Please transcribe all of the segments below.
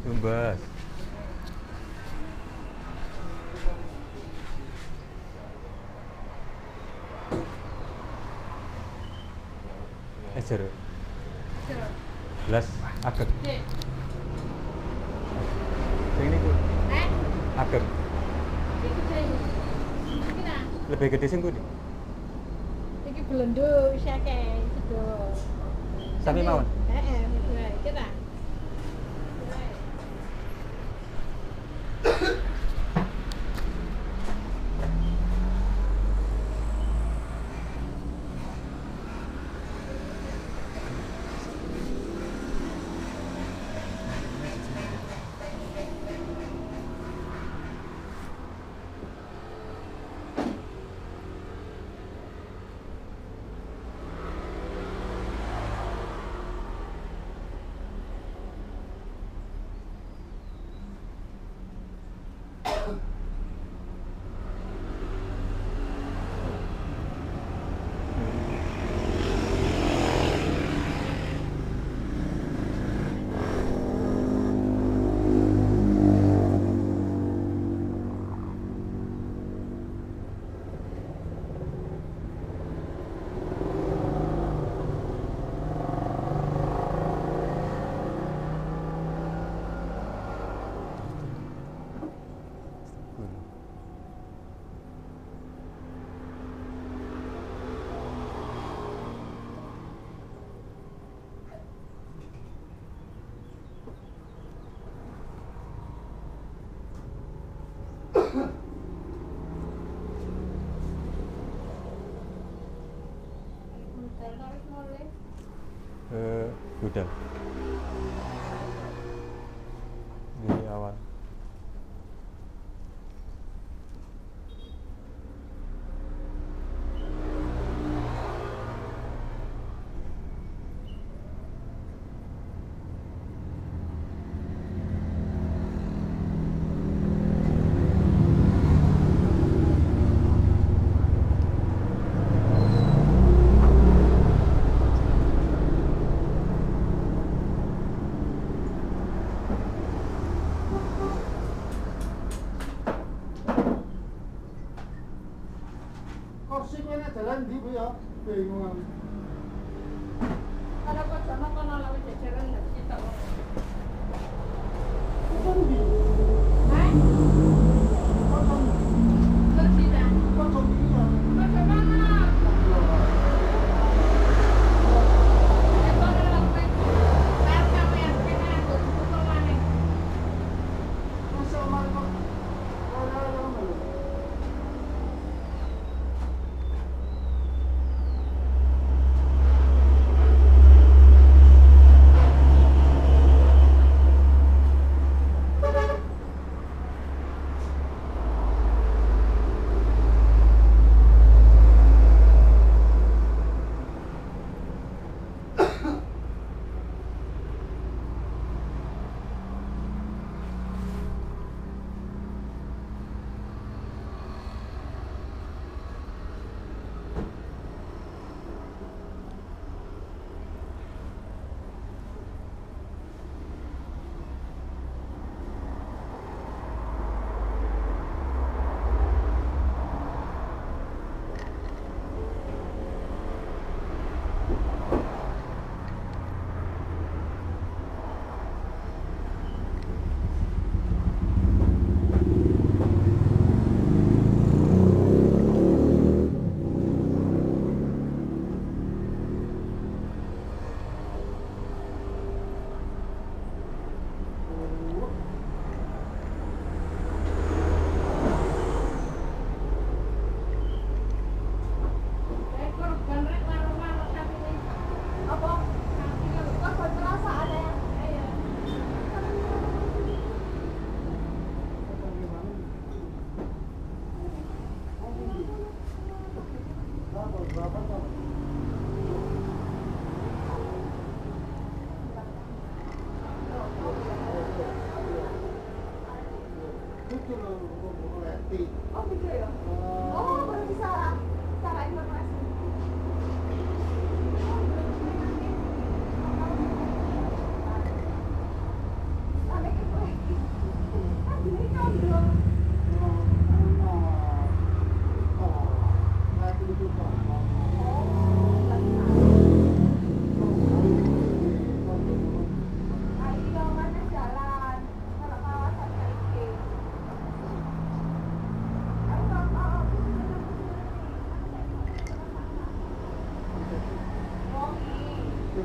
Tumbas. Ejer. Belas agak. Sing niku. Agak. Lebih gede sing pundi? Iki belendo wis akeh sedo. Sami mawon. Heeh, iki ta. Udah. Di awal. Kursi kowe nek dalan ndi Bu ya? Bingung aku. Kalau kok sono kono lawe jajaran ndak sitok. Kok ndi? Hah? Kok ndi? Kok sida? Kok ndi ya? Kok sono? Masa omah kok ora ngono lho.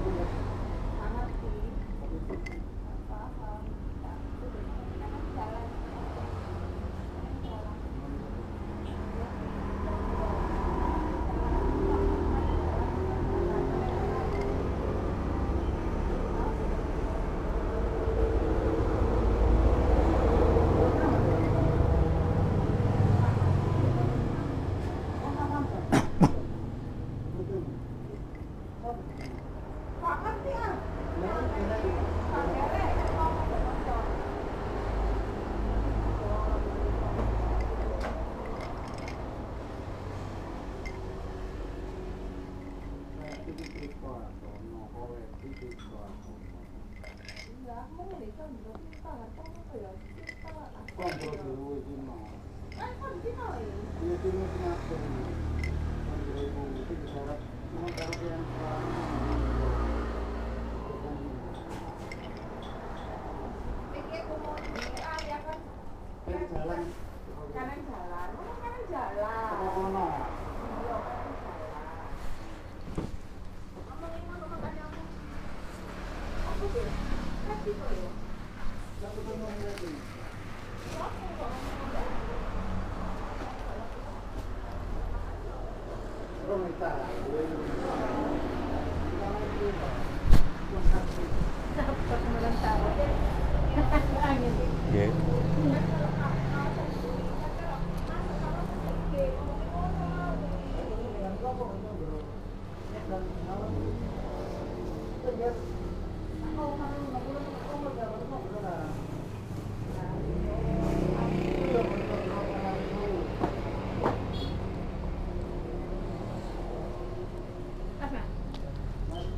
Sangat sih. Paham. Jalan. Kanan jalan, mana kanan jalan? Iya, kanan jalan. Ngomongin apa makanya aku? Aku deh, kan gitu ya. Dapat merantau. Angin. Nggih.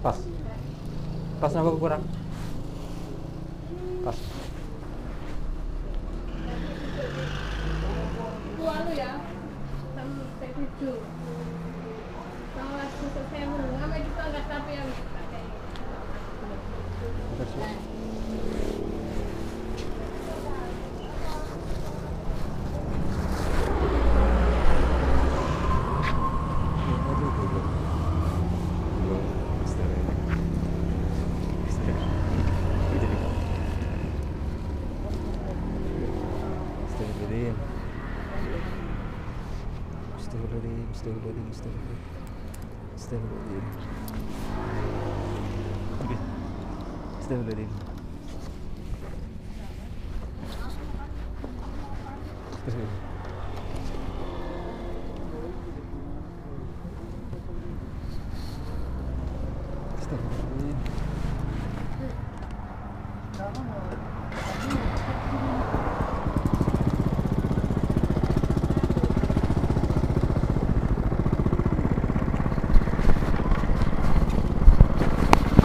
Pas. Pas apa kurang? Pas. Lalu ya, sampai 7. Kalau susah saya menunggu, apa juga nggak tapi yang pakai. Terus. Astagfirullahaladzim. Astagfirullahaladzim.